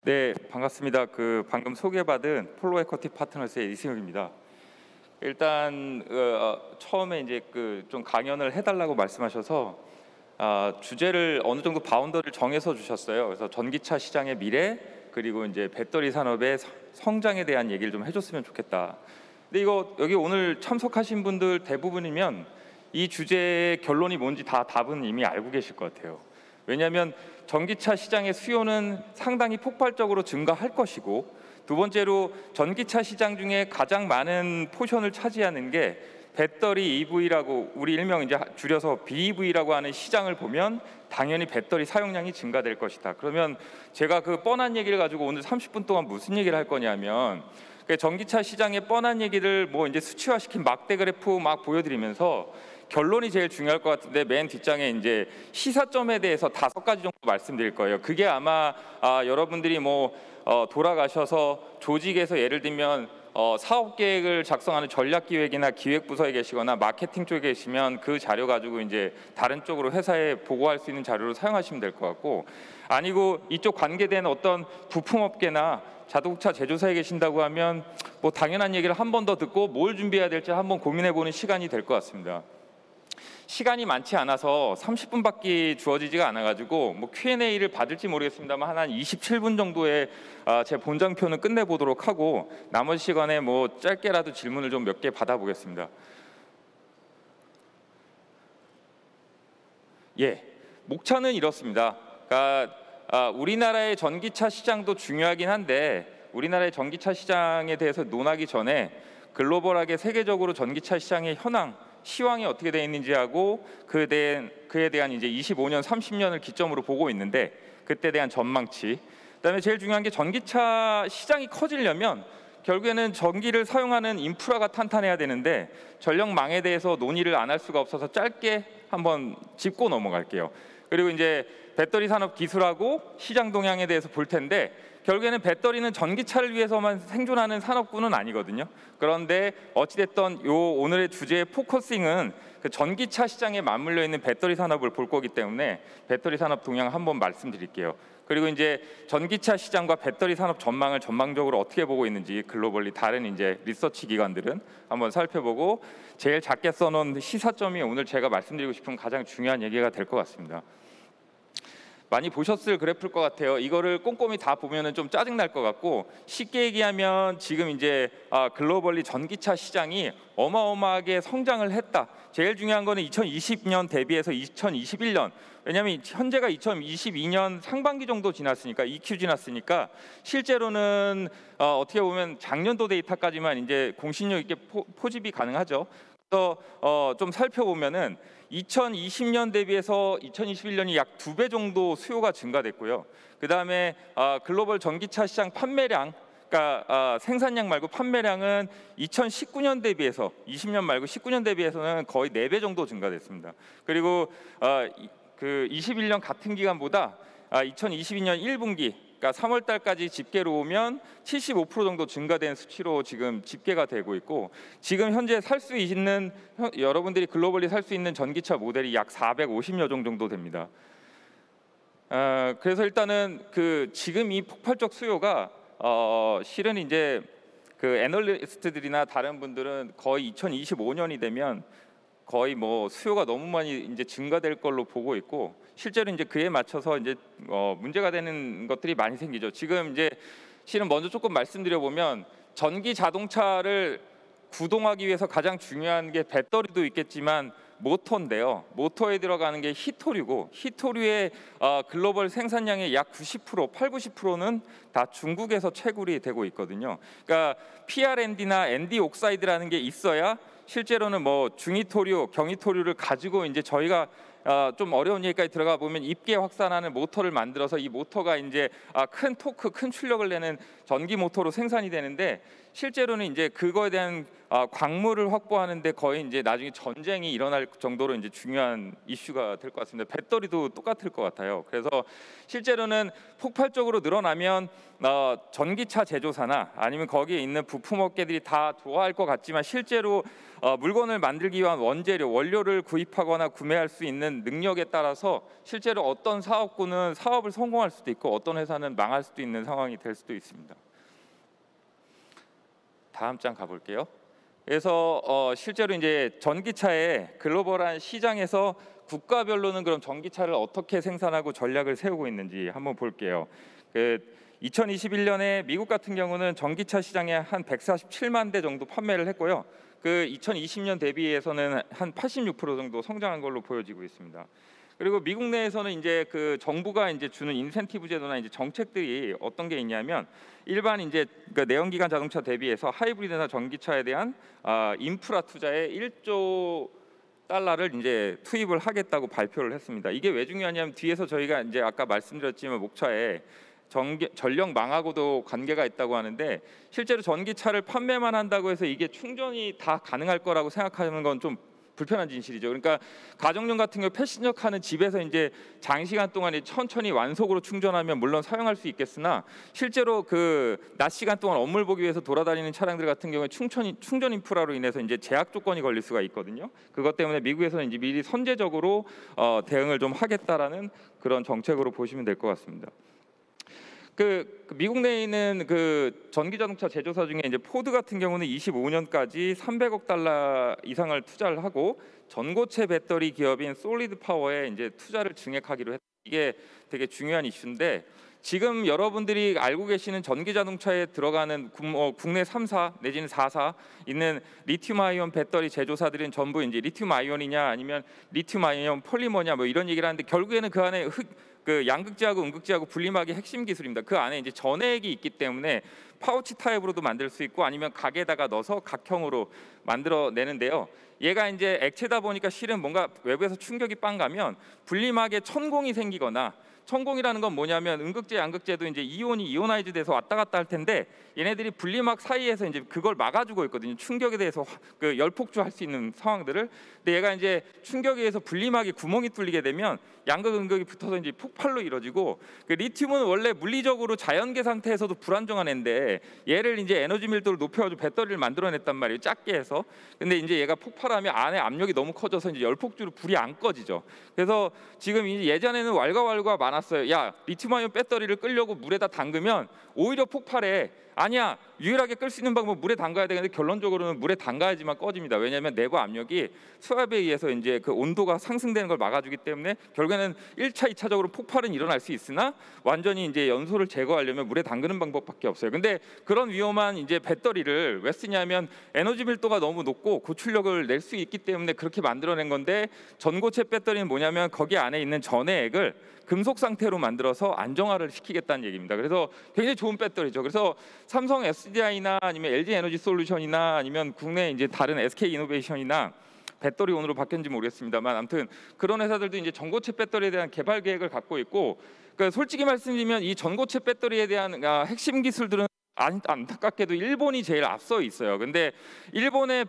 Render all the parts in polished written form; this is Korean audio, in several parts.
네, 반갑습니다. 방금 소개받은 폴로 에쿼티 파트너스의 이승욱입니다. 일단 처음에 이제 좀 강연을 해달라고 말씀하셔서 주제를 어느 정도 바운더를 정해서 주셨어요. 그래서 전기차 시장의 미래 그리고 이제 배터리 산업의 성장에 대한 얘기를 좀 해줬으면 좋겠다. 근데 이거 여기 오늘 참석하신 분들 대부분이면 이 주제의 결론이 뭔지 다 답은 이미 알고 계실 것 같아요. 왜냐하면 전기차 시장의 수요는 상당히 폭발적으로 증가할 것이고, 두 번째로 전기차 시장 중에 가장 많은 포션을 차지하는 게 배터리 EV라고 우리 일명 이제 줄여서 BEV라고 하는 시장을 보면 당연히 배터리 사용량이 증가될 것이다. 그러면 제가 그 뻔한 얘기를 가지고 오늘 30분 동안 무슨 얘기를 할 거냐면, 전기차 시장의 뻔한 얘기를 뭐 이제 수치화시킨 막대 그래프 막 보여드리면서 결론이 제일 중요할 것 같은데, 맨 뒷장에 이제 시사점에 대해서 5가지 정도 말씀드릴 거예요. 그게 아마 여러분들이 돌아가셔서 조직에서 예를 들면 사업 계획을 작성하는 전략기획이나 기획부서에 계시거나 마케팅 쪽에 계시면 그 자료 가지고 이제 다른 쪽으로 회사에 보고할 수 있는 자료로 사용하시면 될 것 같고, 아니고 이쪽 관계된 어떤 부품업계나 자동차 제조사에 계신다고 하면 뭐 당연한 얘기를 한 번 더 듣고 뭘 준비해야 될지 한번 고민해보는 시간이 될 것 같습니다. 시간이 많지 않아서 30분밖에 주어지지가 않아가지고 뭐 Q&A를 받을지 모르겠습니다만 한 27분 정도의 제 본장표는 끝내보도록 하고, 나머지 시간에 뭐 짧게라도 질문을 좀 몇 개 받아보겠습니다. 예, 목차는 이렇습니다. 그러니까 우리나라의 전기차 시장도 중요하긴 한데, 우리나라의 전기차 시장에 대해서 논하기 전에 글로벌하게 세계적으로 전기차 시장의 현황, 시황이 어떻게 되어 있는지 하고 그에 대한 이제 25년, 30년을 기점으로 보고 있는데, 그때 대한 전망치. 그다음에 제일 중요한 게 전기차 시장이 커지려면 결국에는 전기를 사용하는 인프라가 탄탄해야 되는데, 전력망에 대해서 논의를 안 할 수가 없어서 짧게 한번 짚고 넘어갈게요. 그리고 이제 배터리 산업 기술하고 시장 동향에 대해서 볼 텐데, 결국에는 배터리는 전기차를 위해서만 생존하는 산업군은 아니거든요. 그런데 어찌됐든 오늘의 주제의 포커싱은 그 전기차 시장에 맞물려 있는 배터리 산업을 볼 거기 때문에 배터리 산업 동향 한번 말씀드릴게요. 그리고 이제 전기차 시장과 배터리 산업 전망을 전망적으로 어떻게 보고 있는지 글로벌리 다른 이제 리서치 기관들은 한번 살펴보고, 제일 작게 써놓은 시사점이 오늘 제가 말씀드리고 싶은 가장 중요한 얘기가 될 것 같습니다. 많이 보셨을 그래프일 것 같아요. 이거를 꼼꼼히 다 보면은 좀 짜증 날 것 같고, 쉽게 얘기하면 지금 이제 글로벌리 전기차 시장이 어마어마하게 성장을 했다. 제일 중요한 거는 2020년 대비해서 2021년. 왜냐하면 현재가 2022년 상반기 정도 지났으니까, 2Q 지났으니까 실제로는 어떻게 보면 작년도 데이터까지만 이제 공신력 있게 포집이 가능하죠. 그래서 좀 살펴보면은 2020년 대비해서 2021년이 약 2배 정도 수요가 증가됐고요. 그 다음에 글로벌 전기차 시장 판매량, 그러니까 생산량 말고 판매량은 2019년 대비해서 20년 말고 19년 대비해서는 거의 4배 정도 증가됐습니다. 그리고 그 21년 같은 기간보다 2022년 1분기, 그러니까 3월 달까지 집계로 오면 75% 정도 증가된 수치로 지금 집계가 되고 있고, 지금 현재 살 수 있는, 여러분들이 글로벌리 살 수 있는 전기차 모델이 약 450여 종 정도 됩니다. 그래서 일단은 지금 이 폭발적 수요가 실은 이제 애널리스트들이나 다른 분들은 거의 2025년이 되면 거의 뭐 수요가 너무 많이 이제 증가될 걸로 보고 있고, 실제로 이제 그에 맞춰서 이제 문제가 되는 것들이 많이 생기죠. 지금 이제 실은 먼저 조금 말씀드려 보면, 전기 자동차를 구동하기 위해서 가장 중요한 게 배터리도 있겠지만 모터인데요. 모터에 들어가는 게 히토류고, 히토류의 글로벌 생산량의 약 90%, 80~90%는 다 중국에서 채굴이 되고 있거든요. 그러니까 PRND나 ND 옥사이드라는 게 있어야 실제로는 뭐 중히토류, 경히토류를 가지고 이제 저희가 좀 어려운 얘기까지 들어가 보면 입계 확산하는 모터를 만들어서 이 모터가 이제 큰 토크, 큰 출력을 내는 전기 모터로 생산이 되는데, 실제로는 이제 그거에 대한 광물을 확보하는데 거의 이제 나중에 전쟁이 일어날 정도로 이제 중요한 이슈가 될 것 같습니다. 배터리도 똑같을 것 같아요. 그래서 실제로는 폭발적으로 늘어나면 전기차 제조사나 아니면 거기에 있는 부품업계들이 다 좋아할 것 같지만 실제로 물건을 만들기 위한 원료를 구입하거나 구매할 수 있는 능력에 따라서 실제로 어떤 사업군은 사업을 성공할 수도 있고 어떤 회사는 망할 수도 있는 상황이 될 수도 있습니다. 다음 장 가볼게요. 그래서 실제로 이제 전기차의 글로벌한 시장에서 국가별로는 그럼 전기차를 어떻게 생산하고 전략을 세우고 있는지 한번 볼게요. 2021년에 미국 같은 경우는 전기차 시장에 한 147만 대 정도 판매를 했고요. 2020년 대비해서는 한 86% 정도 성장한 걸로 보여지고 있습니다. 그리고 미국 내에서는 이제 그 정부가 이제 주는 인센티브 제도나 이제 정책들이 어떤 게 있냐면 일반 이제 그 내연기관 자동차 대비해서 하이브리드나 전기차에 대한 인프라 투자에 1조 달러를 이제 투입을 하겠다고 발표를 했습니다. 이게 왜 중요하냐면 뒤에서 저희가 이제 아까 말씀드렸지만 목차에 전력망하고도 관계가 있다고 하는데 실제로 전기차를 판매만 한다고 해서 이게 충전이 다 가능할 거라고 생각하는 건 좀 불편한 진실이죠. 그러니까 가정용 같은 경우 패신저 카는 집에서 이제 장시간 동안 천천히 완속으로 충전하면 물론 사용할 수 있겠으나 실제로 그 낮 시간 동안 업무를 보기 위해서 돌아다니는 차량들 같은 경우에 충전 인프라로 인해서 이제 제약 조건이 걸릴 수가 있거든요. 그것 때문에 미국에서는 이제 미리 선제적으로 대응을 좀 하겠다라는 그런 정책으로 보시면 될 것 같습니다. 미국 내에 있는 그 전기 자동차 제조사 중에 이제 포드 같은 경우는 25년까지 300억 달러 이상을 투자를 하고 전고체 배터리 기업인 솔리드 파워에 이제 투자를 증액하기로 했다. 이게 되게 중요한 이슈인데 지금 여러분들이 알고 계시는 전기 자동차에 들어가는 국내 3사 내지는 4사 있는 리튬 아이온 배터리 제조사들은 전부 이제 리튬 아이온이냐 아니면 리튬 아이온 폴리머냐 뭐 이런 얘기를 하는데 결국에는 그 안에 그 양극재하고 음극재하고 분리막이 핵심 기술입니다. 그 안에 이제 전해액이 있기 때문에 파우치 타입으로도 만들 수 있고 아니면 각에다가 넣어서 각형으로 만들어내는데요. 얘가 이제 액체다 보니까 실은 뭔가 외부에서 충격이 빵 가면 분리막에 천공이 생기거나 천공이라는 건 뭐냐면 음극재, 양극재도 이제 이온이 이오나이즈 돼서 왔다 갔다 할 텐데 얘네들이 분리막 사이에서 이제 그걸 막아주고 있거든요. 충격에 대해서 그 열폭주할 수 있는 상황들을. 근데 얘가 이제 충격에 의해서 분리막이 구멍이 뚫리게 되면 양극, 음극이 붙어서 이제 폭발로 이루어지고 그 리튬은 원래 물리적으로 자연계 상태에서도 불안정한 애인데 얘를 이제 에너지 밀도를 높여가지고 배터리를 만들어냈단 말이에요. 작게 해서. 근데 이제 얘가 폭발하면 안에 압력이 너무 커져서 이제 열폭주로 불이 안 꺼지죠. 그래서 지금 이제 예전에는 왈가왈부가 많았어요. 야, 리튬아이온 배터리를 끌려고 물에다 담그면 오히려 폭발해. 아니야, 유일하게 끌 수 있는 방법 물에 담가야 되는데 결론적으로는 물에 담가야지만 꺼집니다. 왜냐하면 내부 압력이 수압에 의해서 이제 그 온도가 상승되는 걸 막아주기 때문에 결국에는 1차, 2차적으로 폭발은 일어날 수 있으나 완전히 이제 연소를 제거하려면 물에 담그는 방법밖에 없어요. 근데 그런 위험한 이제 배터리를 왜 쓰냐면 에너지 밀도가 너무 높고 고출력을 낼 수 있기 때문에 그렇게 만들어낸 건데 전고체 배터리는 뭐냐면 거기 안에 있는 전해액을 금속 상태로 만들어서 안정화를 시키겠다는 얘기입니다. 그래서 굉장히 좋은 배터리죠. 그래서 삼성 SDI나 아니면 LG 에너지 솔루션이나 아니면 국내 이제 다른 SK 이노베이션이나 배터리 온으로 바뀌었는지 모르겠습니다만 아무튼 그런 회사들도 이제 전고체 배터리에 대한 개발 계획을 갖고 있고 그러니까 솔직히 말씀드리면 이 전고체 배터리에 대한 핵심 기술들은 안타깝게도 일본이 제일 앞서 있어요. 근데 일본의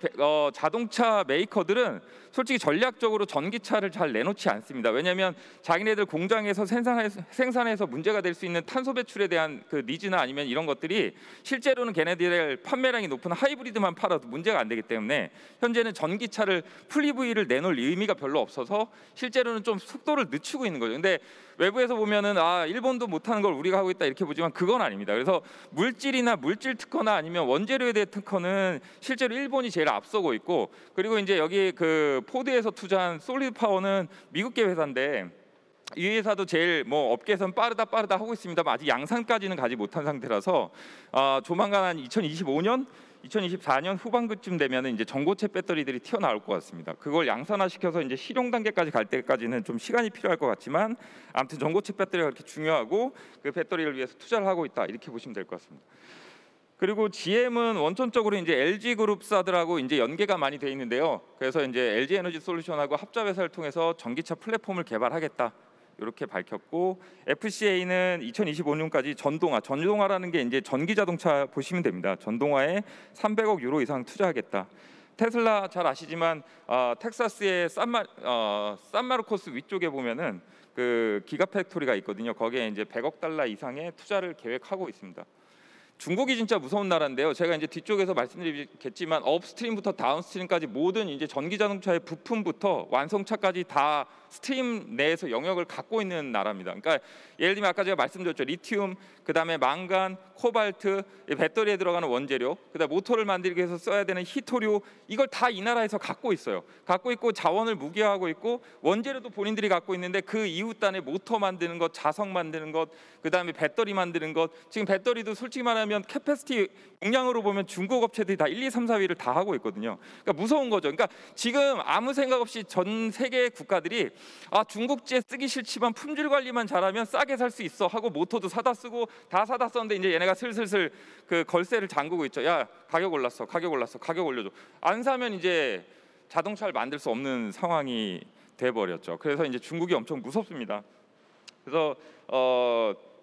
자동차 메이커들은 솔직히 전략적으로 전기차를 잘 내놓지 않습니다. 왜냐하면 자기네들 공장에서 생산해서 문제가 될 수 있는 탄소 배출에 대한 그 니즈나 아니면 이런 것들이 실제로는 걔네들의 판매량이 높은 하이브리드만 팔아도 문제가 안 되기 때문에 현재는 전기차를 풀 EV를 내놓을 의미가 별로 없어서 실제로는 좀 속도를 늦추고 있는 거죠. 근데 외부에서 보면은 일본도 못하는 걸 우리가 하고 있다 이렇게 보지만 그건 아닙니다. 그래서 물질이나 물질 특허나 아니면 원재료에 대한 특허는 실제로 일본이 제일 앞서고 있고 그리고 이제 여기 그 포드에서 투자한 솔리드 파워는 미국계 회사인데 이 회사도 제일 뭐 업계에서는 빠르다 하고 있습니다만 아직 양산까지는 가지 못한 상태라서 조만간 한 2024년 후반기쯤 되면 이제 전고체 배터리들이 튀어나올 것 같습니다. 그걸 양산화시켜서 이제 실용 단계까지 갈 때까지는 좀 시간이 필요할 것 같지만 아무튼 전고체 배터리가 그렇게 중요하고 그 배터리를 위해서 투자를 하고 있다 이렇게 보시면 될 것 같습니다. 그리고 GM은 원천적으로 이제 LG 그룹사들하고 이제 연계가 많이 돼 있는데요. 그래서 이제 LG 에너지 솔루션하고 합작 회사를 통해서 전기차 플랫폼을 개발하겠다. 이렇게 밝혔고, FCA는 2025년까지 전동화라는 게 이제 전기 자동차 보시면 됩니다. 전동화에 300억 유로 이상 투자하겠다. 테슬라 잘 아시지만 텍사스의 산마르코스 위쪽에 보면은 그 기가팩토리가 있거든요. 거기에 이제 100억 달러 이상의 투자를 계획하고 있습니다. 중국이 진짜 무서운 나라인데요. 제가 이제 뒤쪽에서 말씀드리겠지만 업스트림부터 다운스트림까지 모든 이제 전기 자동차의 부품부터 완성차까지 다 스트림 내에서 영역을 갖고 있는 나라입니다. 그러니까 예를 들면 아까 제가 말씀드렸죠. 리튬, 그다음에 망간, 코발트, 배터리에 들어가는 원재료, 그다음에 모터를 만들기 위해서 써야 되는 히토류, 이걸 다 이 나라에서 갖고 있어요. 갖고 있고 자원을 무기화하고 있고 원재료도 본인들이 갖고 있는데 그 이웃단에 모터 만드는 것, 자석 만드는 것, 그다음에 배터리 만드는 것. 지금 배터리도 솔직히 말하면 캐패시티 용량으로 보면 중국 업체들이 다 1, 2, 3, 4위를 다 하고 있거든요. 그러니까 무서운 거죠. 그러니까 지금 아무 생각 없이 전 세계 국가들이 중국제 쓰기 싫지만 품질 관리만 잘하면 싸게 살 수 있어 하고 모터도 사다 쓰고 다 사다 썼는데 이제 얘네가 슬슬 그 걸쇠를 잠그고 있죠. 야, 가격 올랐어, 가격 올려줘. 안 사면 이제 자동차를 만들 수 없는 상황이 돼 버렸죠. 그래서 이제 중국이 엄청 무섭습니다. 그래서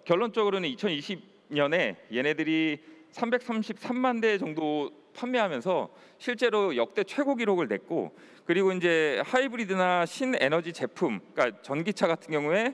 결론적으로는 2020년에 얘네들이 333만 대 정도 판매하면서 실제로 역대 최고 기록을 냈고, 그리고 이제 하이브리드나 신에너지 제품, 그러니까 전기차 같은 경우에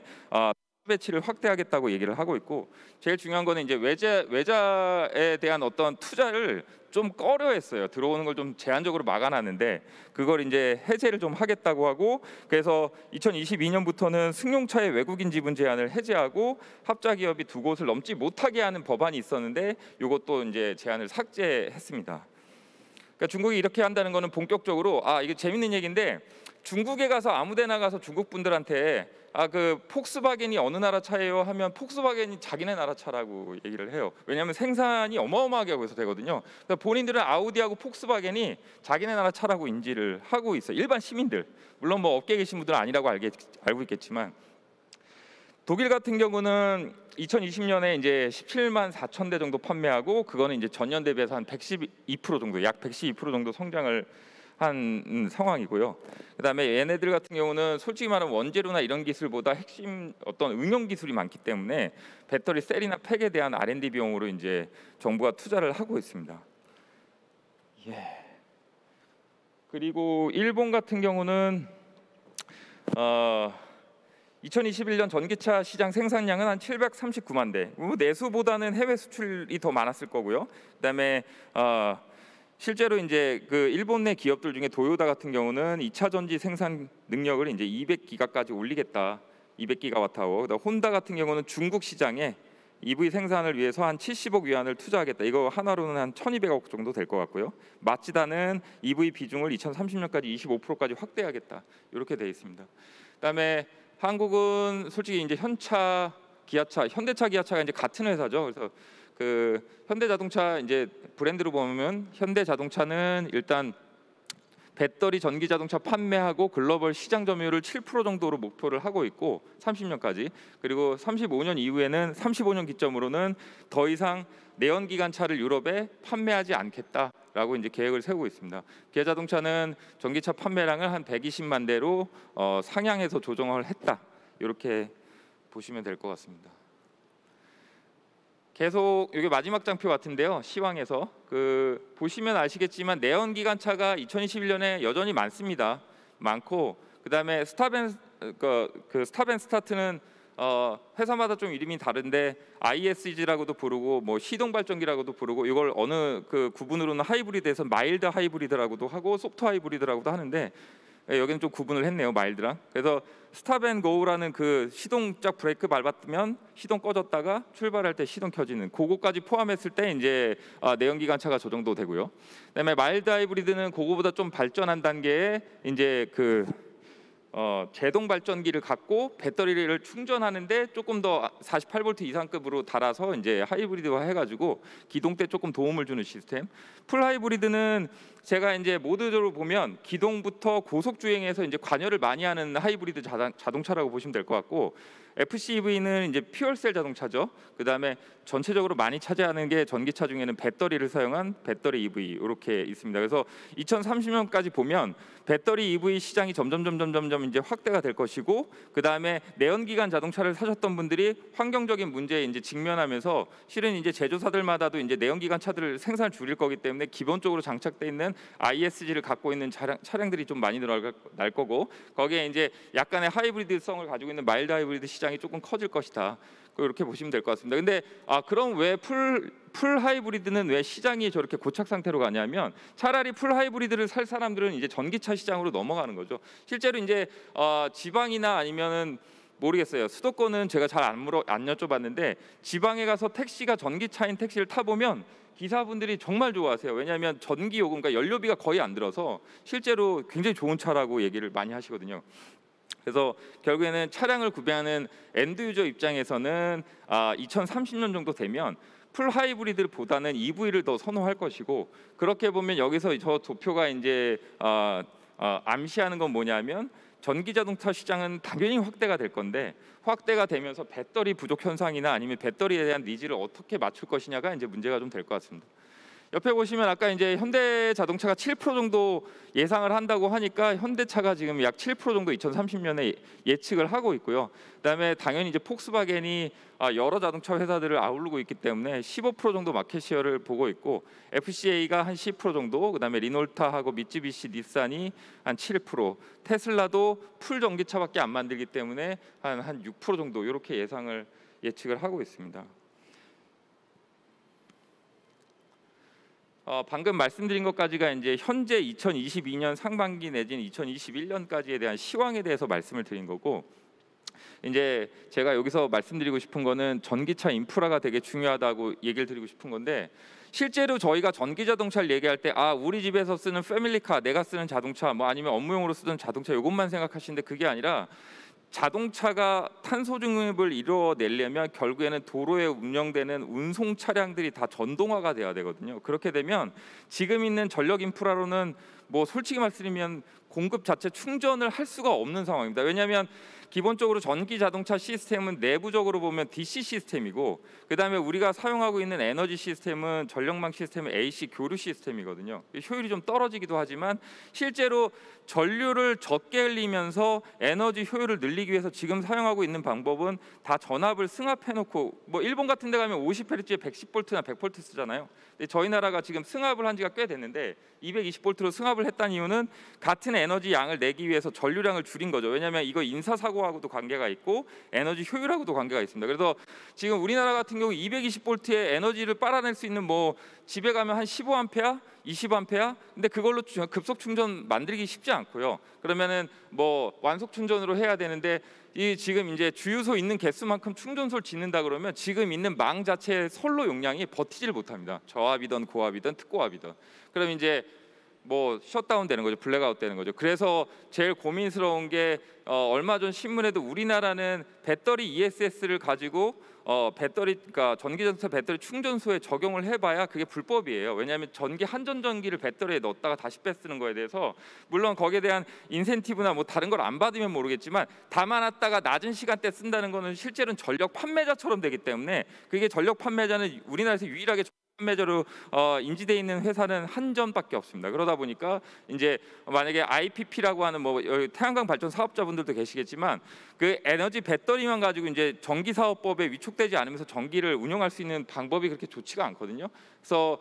배치를 확대하겠다고 얘기를 하고 있고, 제일 중요한 거는 이제 외자에 대한 어떤 투자를 좀 꺼려했어요. 들어오는 걸 좀 제한적으로 막아놨는데 그걸 이제 해제를 좀 하겠다고 하고, 그래서 2022년부터는 승용차의 외국인 지분 제한을 해제하고 합자 기업이 두 곳을 넘지 못하게 하는 법안이 있었는데 이것도 이제 제한을 삭제했습니다. 그러니까 중국이 이렇게 한다는 거는 본격적으로 이게 재밌는 얘기인데, 중국에 가서 아무데나 가서 중국 분들한테 그 폭스바겐이 어느 나라 차예요 하면 폭스바겐이 자기네 나라 차라고 얘기를 해요. 왜냐하면 생산이 어마어마하게 하고 있어 되거든요. 그러니까 본인들은 아우디하고 폭스바겐이 자기네 나라 차라고 인지를 하고 있어요. 일반 시민들, 물론 뭐 업계에 계신 분들은 아니라고 알고 있겠지만. 독일 같은 경우는 2020년에 이제 17만 4천 대 정도 판매하고, 그거는 이제 전년 대비해서 한 112% 정도, 약 112% 정도 성장을 한 상황이고요. 그다음에 얘네들 같은 경우는 솔직히 말하면 원재료나 이런 기술보다 핵심 어떤 응용 기술이 많기 때문에 배터리 셀이나 팩에 대한 R&D 비용으로 이제 정부가 투자를 하고 있습니다. 그리고 일본 같은 경우는 2021년 전기차 시장 생산량은 한 739만 대. 내수보다는 해외 수출이 더 많았을 거고요. 그다음에 실제로 이제 그 일본 내 기업들 중에 도요타 같은 경우는 2차 전지 생산 능력을 이제 200기가까지 올리겠다. 200기가와트아워. 그다음 혼다 같은 경우는 중국 시장에 EV 생산을 위해서 한 70억 위안을 투자하겠다. 이거 하나로는 한 1,200억 정도 될 것 같고요. 마츠다는 EV 비중을 2030년까지 25%까지 확대하겠다. 이렇게 돼 있습니다. 그다음에 한국은 솔직히 이제 현대차, 기아차가 이제 같은 회사죠. 그래서 그 현대자동차 이제 브랜드로 보면 현대자동차는 일단 배터리 전기 자동차 판매하고 글로벌 시장 점유율을 7% 정도로 목표를 하고 있고 30년까지, 그리고 35년 이후에는 35년 기점으로는 더 이상 내연기관차를 유럽에 판매하지 않겠다라고 이제 계획을 세우고 있습니다. 기아자동차는 전기차 판매량을 한 120만 대로 상향해서 조정을 했다. 이렇게 보시면 될 것 같습니다. 계속 이게 마지막 장표 같은데요. 시황에서 보시면 아시겠지만 내연기관차가 2021년에 여전히 많고, 그다음에 스탑앤스타트는 회사마다 좀 이름이 다른데 ISG라고도 부르고 뭐 시동발전기라고도 부르고, 이걸 어느 그 구분으로는 하이브리드에서 마일드 하이브리드라고도 하고 소프트 하이브리드라고도 하는데 여기는 좀 구분을 했네요, 마일드랑. 그래서 스탑앤고라는 그 시동 짝 브레이크 밟았으면 시동 꺼졌다가 출발할 때 시동 켜지는 그거까지 포함했을 때 이제 내연기관차가 저 정도 되고요. 그다음에 마일드 하이브리드는 그거보다 좀 발전한 단계에 이제 제동 발전기를 갖고 배터리를 충전하는데 조금 더 48V 이상급으로 달아서 이제 하이브리드화 해가지고 기동 때 조금 도움을 주는 시스템. 풀 하이브리드는 제가 이제 모드로 보면 기동부터 고속 주행에서 이제 관여를 많이 하는 하이브리드 자동차라고 보시면 될 것 같고, FCEV는 이제 퓨얼셀 자동차죠. 그다음에 전체적으로 많이 차지하는 게 전기차 중에는 배터리를 사용한 배터리 EV 이렇게 있습니다. 그래서 2030년까지 보면 배터리 EV 시장이 점점 이제 확대가 될 것이고, 그다음에 내연기관 자동차를 사셨던 분들이 환경적인 문제에 이제 직면하면서 실은 이제 제조사들마다도 이제 내연기관 차들을 생산을 줄일 거기 때문에 기본적으로 장착돼 있는 ISG를 갖고 있는 차량들이 좀 많이 늘어날 거고, 거기에 이제 약간의 하이브리드성을 가지고 있는 마일드 하이브리드 시장이 조금 커질 것이다. 이렇게 보시면 될 것 같습니다. 근데 그럼 왜 풀 하이브리드는 왜 시장이 저렇게 고착 상태로 가냐면, 차라리 풀 하이브리드를 살 사람들은 이제 전기차 시장으로 넘어가는 거죠. 실제로 이제 지방이나 아니면은 모르겠어요. 수도권은 제가 잘 안 여쭤봤는데, 지방에 가서 택시가 전기차인 택시를 타보면 기사분들이 정말 좋아하세요. 왜냐하면 전기 요금, 그러니까 연료비가 거의 안 들어서 실제로 굉장히 좋은 차라고 얘기를 많이 하시거든요. 그래서 결국에는 차량을 구매하는 엔드 유저 입장에서는 2030년 정도 되면 풀 하이브리드보다는 EV를 더 선호할 것이고, 그렇게 보면 여기서 저 도표가 이제 암시하는 건 뭐냐면, 전기 자동차 시장은 당연히 확대가 될 건데, 확대가 되면서 배터리 부족 현상이나 아니면 배터리에 대한 니즈를 어떻게 맞출 것이냐가 이제 문제가 좀 될 것 같습니다. 옆에 보시면 아까 이제 현대자동차가 7% 정도 예상을 한다고 하니까, 현대차가 지금 약 7% 정도 2030년에 예측을 하고 있고요. 그다음에 당연히 이제 폭스바겐이 여러 자동차 회사들을 아우르고 있기 때문에 15% 정도 마켓시어를 보고 있고, FCA가 한 10% 정도, 그다음에 리놀타하고 미쯔비시, 닛산이 한 7%, 테슬라도 풀 전기차밖에 안 만들기 때문에 한 6% 정도 이렇게 예측을 하고 있습니다. 방금 말씀드린 것까지가 이제 현재 2022년 상반기 내지는 2021년까지에 대한 시황에 대해서 말씀을 드린 거고, 이제 제가 여기서 말씀드리고 싶은 거는 전기차 인프라가 되게 중요하다고 얘기를 드리고 싶은 건데, 실제로 저희가 전기 자동차를 얘기할 때 우리 집에서 쓰는 패밀리카, 내가 쓰는 자동차, 뭐 아니면 업무용으로 쓰던 자동차, 이것만 생각하시는데 그게 아니라, 자동차가 탄소 중립을 이루어내려면 결국에는 도로에 운영되는 운송 차량들이 다 전동화가 돼야 되거든요. 그렇게 되면 지금 있는 전력 인프라로는 뭐 솔직히 말씀드리면 공급 자체 충전을 할 수가 없는 상황입니다. 왜냐하면 기본적으로 전기 자동차 시스템은 내부적으로 보면 DC 시스템이고, 그다음에 우리가 사용하고 있는 에너지 시스템은 전력망 시스템은 AC 교류 시스템이거든요. 효율이 좀 떨어지기도 하지만 실제로 전류를 적게 흘리면서 에너지 효율을 늘리기 위해서 지금 사용하고 있는 방법은 다 전압을 승합해놓고, 뭐 일본 같은 데 가면 50Hz에 110V나 100V 쓰잖아요. 근데 저희 나라가 지금 승합을 한 지가 꽤 됐는데 220V로 승합을 했다는 이유는 같은 에너지 양을 내기 위해서 전류량을 줄인 거죠. 왜냐하면 이거 인사사고하고도 관계가 있고 에너지 효율하고도 관계가 있습니다. 그래서 지금 우리나라 같은 경우 220V의 에너지를 빨아낼 수 있는, 뭐 집에 가면 한 15A, 20A, 근데 그걸로 급속 충전 만들기 쉽지 않고요. 그러면은 뭐 완속 충전으로 해야 되는데, 이 지금 이제 주유소 있는 개수만큼 충전소를 짓는다 그러면 지금 있는 망 자체의 선로 용량이 버티지를 못합니다. 저압이든 고압이든 특고압이든. 그럼 이제 뭐 셧다운 되는 거죠. 블랙아웃 되는 거죠. 그래서 제일 고민스러운 게 얼마 전 신문에도 우리나라는 배터리 ESS를 가지고 그러니까 전기자동차 배터리 충전소에 적용을 해봐야 그게 불법이에요. 왜냐하면 전기 한전전기를 배터리에 넣었다가 다시 빼쓰는 거에 대해서, 물론 거기에 대한 인센티브나 뭐 다른 걸 안 받으면 모르겠지만 담아놨다가 낮은 시간대 쓴다는 거는 실제로는 전력 판매자처럼 되기 때문에, 그게 전력 판매자는 우리나라에서 유일하게 판매자로 인지되어 있는 회사는 한전밖에 없습니다. 그러다 보니까 이제 만약에 IPP라고 하는 뭐 태양광 발전 사업자분들도 계시겠지만, 그 에너지 배터리만 가지고 이제 전기사업법에 위촉되지 않으면서 전기를 운영할 수 있는 방법이 그렇게 좋지가 않거든요. 그래서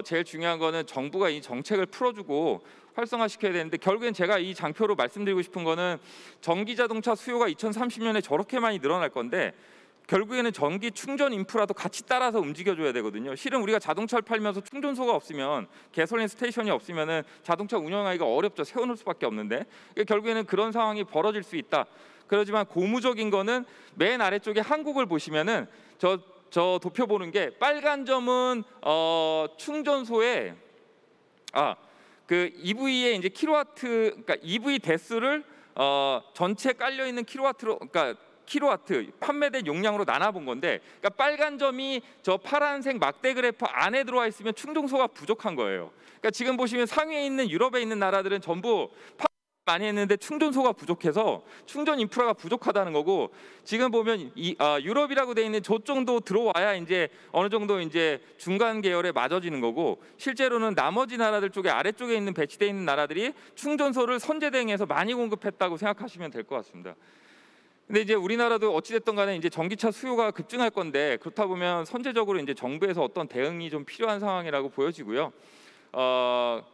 제일 중요한 거는 정부가 이 정책을 풀어주고 활성화시켜야 되는데, 결국엔 제가 이 장표로 말씀드리고 싶은 거는 전기 자동차 수요가 2030년에 저렇게 많이 늘어날 건데, 결국에는 전기 충전 인프라도 같이 따라서 움직여줘야 되거든요. 실은 우리가 자동차를 팔면서 충전소가 없으면, 가솔린 스테이션이 없으면은 자동차 운영하기가 어렵죠. 세워놓을 수밖에 없는데, 결국에는 그런 상황이 벌어질 수 있다. 그렇지만 고무적인 거는 맨 아래쪽에 한국을 보시면은 저 도표 보는 게, 빨간 점은 충전소에 그 EV의 이제 킬로와트, 그러니까 EV 대수를 전체 깔려 있는 킬로와트로, 그러니까 킬로와트 판매된 용량으로 나눠본 건데, 그러니까 빨간 점이 저 파란색 막대 그래프 안에 들어와 있으면 충전소가 부족한 거예요. 그러니까 지금 보시면 상위에 있는 유럽에 있는 나라들은 전부 많이 했는데 충전소가 부족해서 충전 인프라가 부족하다는 거고, 지금 보면 유럽이라고 돼 있는 저 정도 들어와야 이제 어느 정도 이제 중간 계열에 맞아지는 거고, 실제로는 나머지 나라들 쪽에 아래쪽에 있는 배치돼 있는 나라들이 충전소를 선제 대응해서 많이 공급했다고 생각하시면 될 것 같습니다. 근데 이제 우리나라도 어찌됐든 간에 이제 전기차 수요가 급증할 건데, 그렇다 보면 선제적으로 이제 정부에서 어떤 대응이 좀 필요한 상황이라고 보여지고요.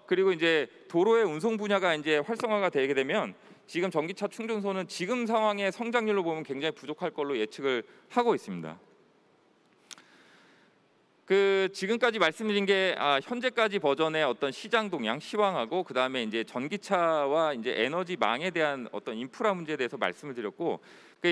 그리고 이제 도로의 운송 분야가 이제 활성화가 되게 되면 지금 전기차 충전소는 지금 상황의 성장률로 보면 굉장히 부족할 걸로 예측을 하고 있습니다. 지금까지 말씀드린 게 현재까지 버전의 어떤 시장 동향, 시황하고 그다음에 이제 전기차와 이제 에너지망에 대한 어떤 인프라 문제에 대해서 말씀을 드렸고,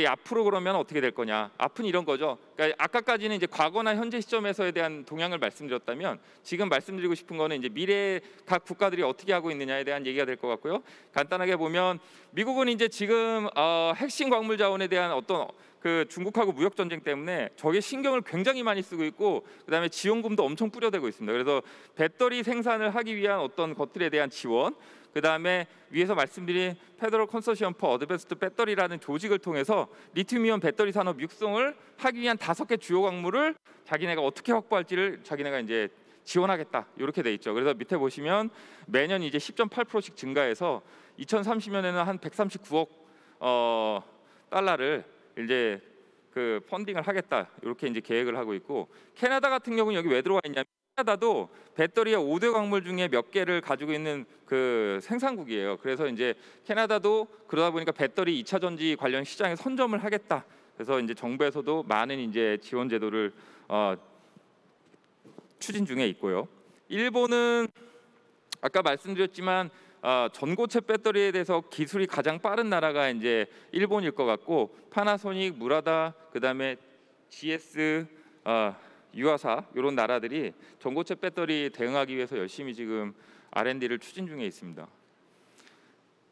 앞으로 그러면 어떻게 될 거냐? 앞은 이런 거죠. 그러니까 아까까지는 이제 과거나 현재 시점에서에 대한 동향을 말씀드렸다면, 지금 말씀드리고 싶은 거는 이제 미래 각 국가들이 어떻게 하고 있느냐에 대한 얘기가 될 것 같고요. 간단하게 보면 미국은 이제 지금 핵심 광물 자원에 대한 어떤 중국하고 무역 전쟁 때문에 저게 신경을 굉장히 많이 쓰고 있고, 그다음에 지원금도 엄청 뿌려대고 있습니다. 그래서 배터리 생산을 하기 위한 어떤 것들에 대한 지원, 그다음에 위에서 말씀드린 페더럴 컨소시엄 포 어드밴스드 배터리라는 조직을 통해서 리튬이온 배터리 산업 육성을 하기 위한 5개 주요 광물을 자기네가 어떻게 확보할지를 자기네가 이제 지원하겠다, 이렇게 돼 있죠. 그래서 밑에 보시면 매년 이제 10.8%씩 증가해서 2030년에는 한 139억 달러를 이제 펀딩을 하겠다, 이렇게 이제 계획을 하고 있고, 캐나다 같은 경우는 여기 왜 들어와 있냐면, 캐나다도 배터리의 5대 광물 중에 몇 개를 가지고 있는 생산국이에요. 그래서 이제 캐나다도 그러다 보니까 배터리 2차 전지 관련 시장에 선점을 하겠다. 그래서 이제 정부에서도 많은 이제 지원 제도를 추진 중에 있고요. 일본은 아까 말씀드렸지만 전고체 배터리에 대해서 기술이 가장 빠른 나라가 이제 일본일 것 같고, 파나소닉, 무라다, 그다음에 GS, 유아사, 이런 나라들이 전고체 배터리 대응하기 위해서 열심히 지금 R&D를 추진 중에 있습니다.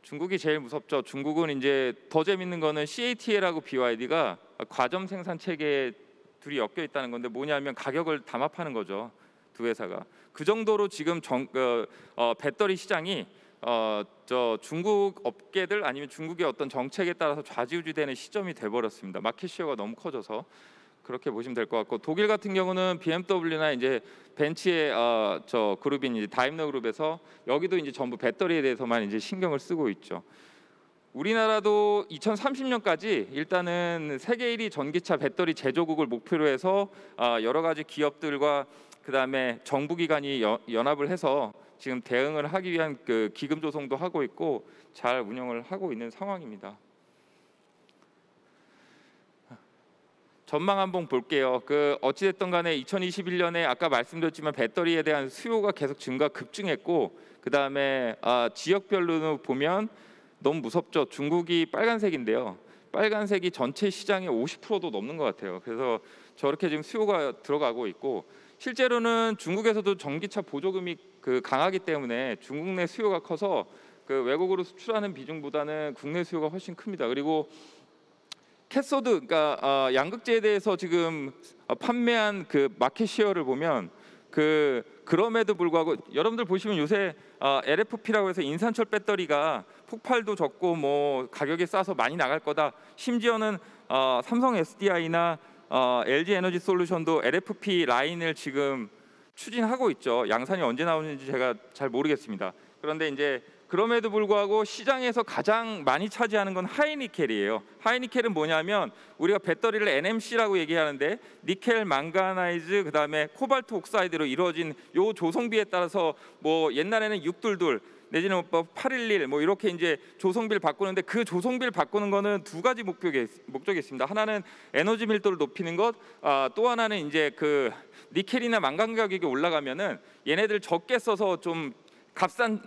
중국이 제일 무섭죠. 중국은 이제 더 재밌는 거는 CATL하고 BYD가 과점 생산 체계에 둘이 엮여 있다는 건데, 뭐냐면 가격을 담합하는 거죠, 두 회사가. 그 정도로 지금 배터리 시장이 중국 업계들 아니면 중국의 어떤 정책에 따라서 좌지우지되는 시점이 돼버렸습니다. 마켓 시어가 너무 커져서. 그렇게 보시면 될 것 같고, 독일 같은 경우는 BMW나 이제 벤츠의 그룹인 이제 다임러 그룹에서 여기도 이제 전부 배터리에 대해서만 이제 신경을 쓰고 있죠. 우리나라도 2030년까지 일단은 세계 1위 전기차 배터리 제조국을 목표로 해서 여러 가지 기업들과 그다음에 정부기관이 연합을 해서 지금 대응을 하기 위한 기금 조성도 하고 있고 잘 운영을 하고 있는 상황입니다. 전망 한번 볼게요. 어찌됐든 간에 2021년에 아까 말씀드렸지만 배터리에 대한 수요가 계속 급증했고, 그다음에 지역별로 보면 너무 무섭죠. 중국이 빨간색인데요. 빨간색이 전체 시장의 50%도 넘는 것 같아요. 그래서 저렇게 지금 수요가 들어가고 있고, 실제로는 중국에서도 전기차 보조금이 강하기 때문에 중국 내 수요가 커서 외국으로 수출하는 비중보다는 국내 수요가 훨씬 큽니다. 그리고 캐소드, 그러니까 양극재에 대해서 지금 판매한 마켓 시어를 보면 그럼에도 불구하고 여러분들 보시면 요새 LFP라고 해서 인산철 배터리가 폭발도 적고 뭐 가격이 싸서 많이 나갈 거다. 심지어는 삼성 SDI나 LG 에너지 솔루션도 LFP 라인을 지금 추진하고 있죠. 양산이 언제 나오는지 제가 잘 모르겠습니다. 그런데 이제 그럼에도 불구하고 시장에서 가장 많이 차지하는 건 하이니켈이에요. 하이니켈은 뭐냐면 우리가 배터리를 NMC라고 얘기하는데 니켈, 망가나이즈, 그다음에 코발트 옥사이드로 이루어진 요 조성비에 따라서 뭐 옛날에는 622 내지는 뭐 811 뭐 이렇게 이제 조성비를 바꾸는데, 그 조성비를 바꾸는 거는 두 가지 목적이 있습니다. 하나는 에너지 밀도를 높이는 것, 또 하나는 이제 니켈이나 망간 가격이 올라가면은 얘네들 적게 써서 좀 값싼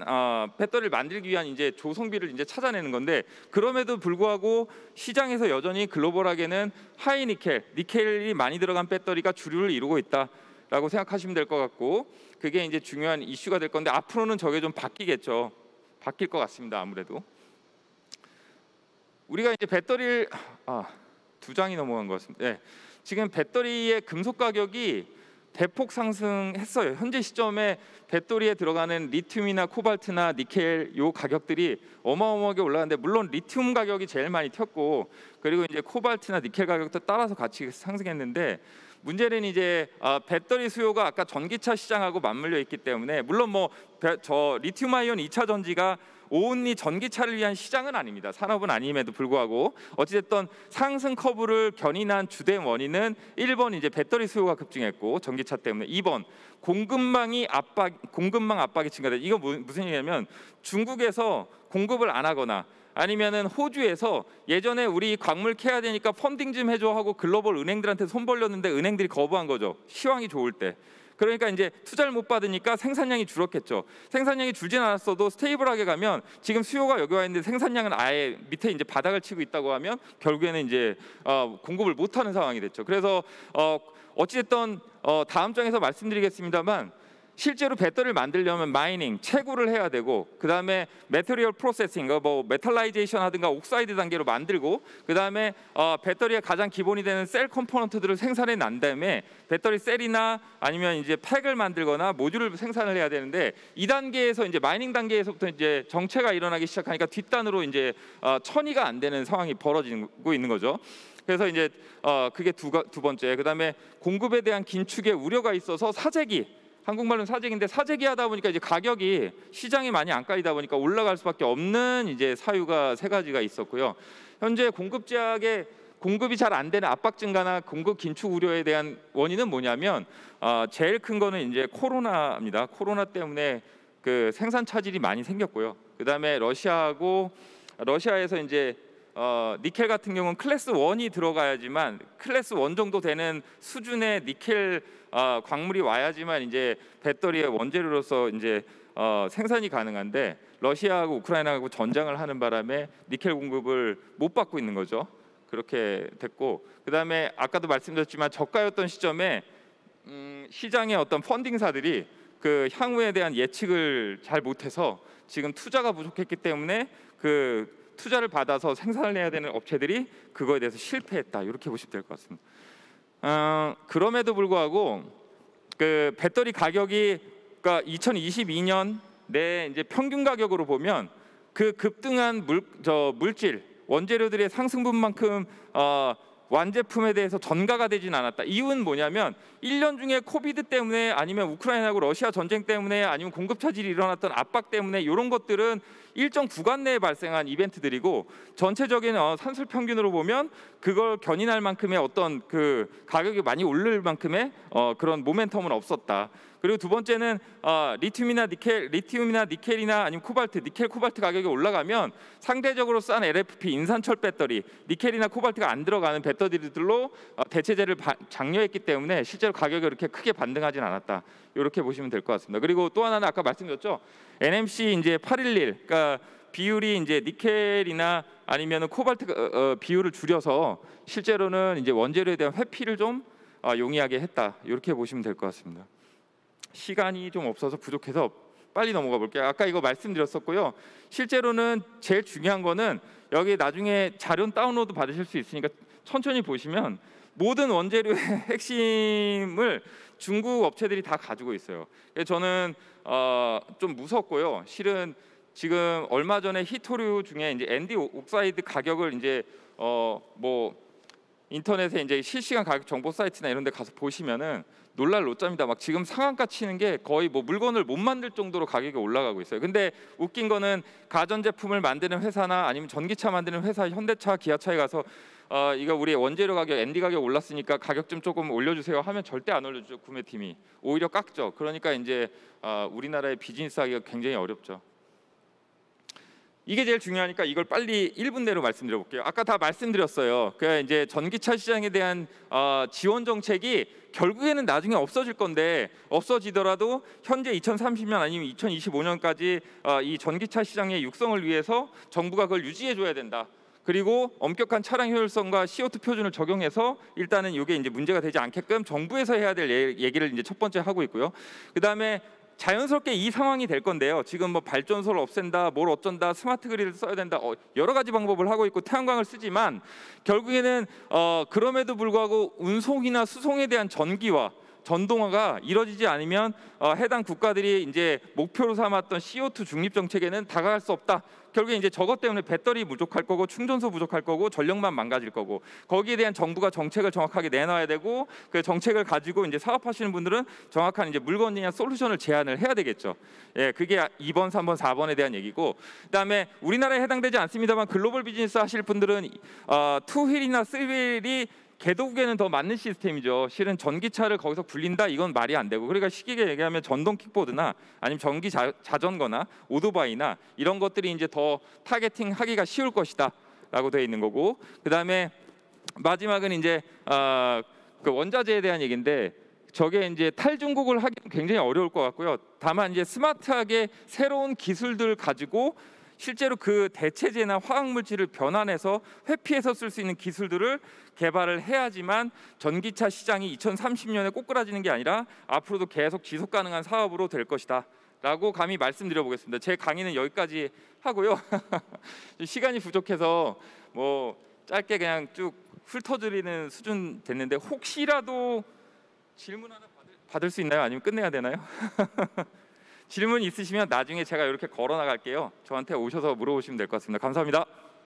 배터리를 만들기 위한 이제 조성비를 이제 찾아내는 건데, 그럼에도 불구하고 시장에서 여전히 글로벌하게는 하이니켈, 니켈이 많이 들어간 배터리가 주류를 이루고 있다라고 생각하시면 될 것 같고, 그게 이제 중요한 이슈가 될 건데 앞으로는 저게 좀 바뀌겠죠. 바뀔 것 같습니다. 아무래도 우리가 이제 배터리를 두 장이 넘어간 것 같습니다. 네. 지금 배터리의 금속 가격이 대폭 상승했어요. 현재 시점에 배터리에 들어가는 리튬이나 코발트나 니켈 요 가격들이 어마어마하게 올라가는데, 물론 리튬 가격이 제일 많이 튀었고, 그리고 이제 코발트나 니켈 가격도 따라서 같이 상승했는데, 문제는 이제 배터리 수요가 아까 전기차 시장하고 맞물려 있기 때문에, 물론 뭐 저 리튬아이온 2차 전지가 온리 전기차를 위한 시장은 아닙니다. 산업은 아님에도 불구하고 어찌됐든 상승 커브를 견인한 주된 원인은 1번 이제 배터리 수요가 급증했고 전기차 때문에, 2번 공급망 압박이 증가돼. 이거 무슨 얘기냐면, 중국에서 공급을 안 하거나 아니면은 호주에서 예전에 우리 광물 캐야 되니까 펀딩 좀 해줘 하고 글로벌 은행들한테 손 벌렸는데 은행들이 거부한 거죠. 시황이 좋을 때. 그러니까 이제 투자를 못 받으니까 생산량이 줄었겠죠. 생산량이 줄진 않았어도 스테이블하게 가면, 지금 수요가 여기 와 있는데 생산량은 아예 밑에 이제 바닥을 치고 있다고 하면 결국에는 이제 공급을 못하는 상황이 됐죠. 그래서 어찌됐든 다음 장에서 말씀드리겠습니다만, 실제로 배터리를 만들려면 마이닝, 채굴을 해야 되고, 그 다음에 메터리얼 프로세싱, 뭐 메탈라이제이션 하든가 옥사이드 단계로 만들고, 그 다음에 배터리의 가장 기본이 되는 셀 컴포넌트들을 생산해 난 다음에 배터리 셀이나 아니면 이제 팩을 만들거나 모듈을 생산을 해야 되는데, 이 단계에서 이제 마이닝 단계에서부터 이제 정체가 일어나기 시작하니까 뒷단으로 이제 처리가 안 되는 상황이 벌어지고 있는 거죠. 그래서 이제 그게 두 번째. 그 다음에 공급에 대한 긴축의 우려가 있어서 사재기, 한국말로는 사재기인데, 사재기 하다 보니까 이제 가격이 시장에 많이 안 깔리다 보니까 올라갈 수밖에 없는 이제 사유가 세 가지가 있었고요. 현재 공급 제약에 공급이 잘 안 되는 압박 증가나 공급 긴축 우려에 대한 원인은 뭐냐면, 제일 큰 거는 이제 코로나입니다. 코로나 때문에 그 생산 차질이 많이 생겼고요. 그 다음에 러시아에서 이제 니켈 같은 경우는 클래스 1이 들어가야지만, 클래스 1 정도 되는 수준의 니켈 광물이 와야지만 이제 배터리의 원재료로서 이제 생산이 가능한데, 러시아하고 우크라이나하고 전장을 하는 바람에 니켈 공급을 못 받고 있는 거죠. 그렇게 됐고, 그 다음에 아까도 말씀드렸지만 저가였던 시점에 시장의 어떤 펀딩사들이 그 향후에 대한 예측을 잘 못해서 지금 투자가 부족했기 때문에 그 투자를 받아서 생산을 해야 되는 업체들이 그거에 대해서 실패했다, 이렇게 보시면 될 것 같습니다. 그럼에도 불구하고 그 배터리 가격이, 그러니까 2022년 내 이제 평균 가격으로 보면 그 급등한 물질 원재료들의 상승분만큼 완제품에 대해서 전가가 되진 않았다. 이유는 뭐냐면, 1년 중에 코비드 때문에 아니면 우크라이나하고 러시아 전쟁 때문에 아니면 공급 차질이 일어났던 압박 때문에 이런 것들은 일정 구간 내에 발생한 이벤트들이고, 전체적인 산술 평균으로 보면 그걸 견인할 만큼의 어떤 그 가격이 많이 오를 만큼의 그런 모멘텀은 없었다. 그리고 두 번째는 리튬이나 니켈이나 아니면 코발트, 니켈 코발트 가격이 올라가면 상대적으로 싼 LFP 인산철 배터리, 니켈이나 코발트가 안 들어가는 배터리들로 대체재를 장려했기 때문에 실제로 가격이 그렇게 크게 반등하진 않았다. 이렇게 보시면 될 것 같습니다. 그리고 또 하나는 아까 말씀드렸죠. NMC 이제 811, 그러니까 비율이 이제 니켈이나 아니면은 코발트 비율을 줄여서 실제로는 이제 원재료에 대한 회피를 좀 용이하게 했다. 이렇게 보시면 될 것 같습니다. 시간이 좀 없어서 부족해서 빨리 넘어가 볼게요. 아까 이거 말씀드렸었고요. 실제로는 제일 중요한 거는, 여기 나중에 자료 다운로드 받으실 수 있으니까 천천히 보시면 모든 원재료의 핵심을 중국 업체들이 다 가지고 있어요. 그래서 저는 좀 무섭고요. 실은 지금 얼마 전에 히토류 중에 이제 ND 옥사이드 가격을 이제 뭐 인터넷에 이제 실시간 가격 정보 사이트나 이런 데 가서 보시면은 놀랄 노짜입니다. 막 지금 상한가 치는 게 거의 뭐 물건을 못 만들 정도로 가격이 올라가고 있어요. 근데 웃긴 거는 가전제품을 만드는 회사나 아니면 전기차 만드는 회사, 현대차, 기아차에 가서 이거 우리 원재료 가격, ND 가격 올랐으니까 가격 좀 조금 올려주세요 하면 절대 안 올려주죠. 구매팀이 오히려 깎죠. 그러니까 이제 우리나라의 비즈니스 하기가 굉장히 어렵죠. 이게 제일 중요하니까 이걸 빨리 1분 내로 말씀드려 볼게요. 아까 다 말씀드렸어요. 그 이제 전기차 시장에 대한 지원 정책이 결국에는 나중에 없어질 건데, 없어지더라도 현재 2030년 아니면 2025년까지 이 전기차 시장의 육성을 위해서 정부가 그걸 유지해 줘야 된다. 그리고 엄격한 차량 효율성과 CO2 표준을 적용해서 일단은 이게 이제 문제가 되지 않게끔 정부에서 해야 될 얘기를 이제 첫 번째 하고 있고요. 그다음에 자연스럽게 이 상황이 될 건데요. 지금 뭐 발전소를 없앤다, 뭘 어쩐다, 스마트 그리드를 써야 된다, 여러 가지 방법을 하고 있고 태양광을 쓰지만 결국에는 그럼에도 불구하고 운송이나 수송에 대한 전기와 전동화가 이뤄지지 않으면 해당 국가들이 이제 목표로 삼았던 CO2 중립 정책에는 다가갈 수 없다. 결국에 이제 저것 때문에 배터리 부족할 거고 충전소 부족할 거고 전력만 망가질 거고 거기에 대한 정부가 정책을 정확하게 내놔야 되고 그 정책을 가지고 이제 사업하시는 분들은 정확한 이제 물건이나 솔루션을 제안을 해야 되겠죠. 예, 그게 2번, 3번, 4번에 대한 얘기고 그다음에 우리나라에 해당되지 않습니다만 글로벌 비즈니스 하실 분들은 투휠이나 쓰휠이 개도국에는 더 맞는 시스템이죠. 실은 전기차를 거기서 굴린다 이건 말이 안 되고 그러니까 쉽게 얘기하면 전동 킥보드나 아니면 전기 자전거나 오토바이나 이런 것들이 이제 더 타겟팅하기가 쉬울 것이다라고 되어 있는 거고 그다음에 마지막은 이제 그 원자재에 대한 얘기인데 저게 이제 탈중국을 하기는 굉장히 어려울 것 같고요. 다만 이제 스마트하게 새로운 기술들 가지고 실제로 그 대체재나 화학물질을 변환해서 회피해서 쓸 수 있는 기술들을 개발을 해야지만 전기차 시장이 2030년에 꼬꾸라지는 게 아니라 앞으로도 계속 지속 가능한 사업으로 될 것이다 라고 감히 말씀드려 보겠습니다. 제 강의는 여기까지 하고요. 시간이 부족해서 뭐 짧게 그냥 쭉 훑어드리는 수준 됐는데 혹시라도 질문 하나 받을 수 있나요? 아니면 끝내야 되나요? 질문 있으시면 나중에 제가 이렇게 걸어 나갈게요. 저한테 오셔서 물어보시면 될 것 같습니다. 감사합니다.